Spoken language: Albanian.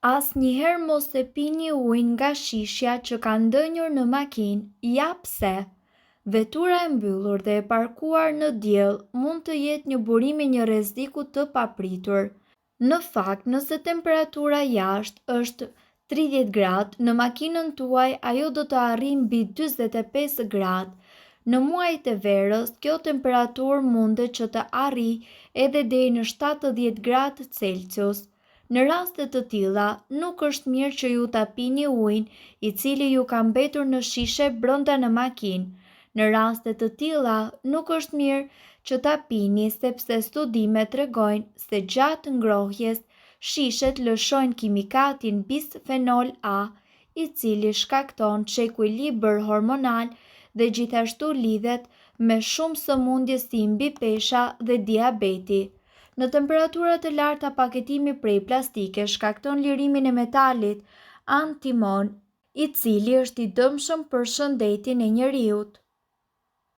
Asnjëherë mos e pini ujin nga shishja që ka ndënjur në makinë, ja pse. Vetura e mbyllur dhe e parkuar në diell mund të jetë një burim i një rreziku të papritur. Në fakt, nëse temperatura jashtë është 30 gradë, në makinën tuaj ajo do të arrijë mbi 45 gradë. Në muajt e verës, kjo temperaturë mundet që të arrijë edhe deri në 70 gradë Celsius. Në raste të tilla, nuk është mirë që ju ta pini ujin i cili ju ka mbetur në shishe brenda në makinë. Në raste të tilla, nuk është mirë që ta pini sepse studimet tregojnë se gjatë ngrohjes shishet lëshojnë kimikatin bisfenol A, i cili shkakton çekuilibër hormonal dhe gjithashtu lidhet me shumë sëmundje si mbipesha dhe diabeti. Në temperatura të larta paketimi prej plastike shkakton lirimin e metalit antimon, i cili është i dëmshëm për shëndetin e njerëzit.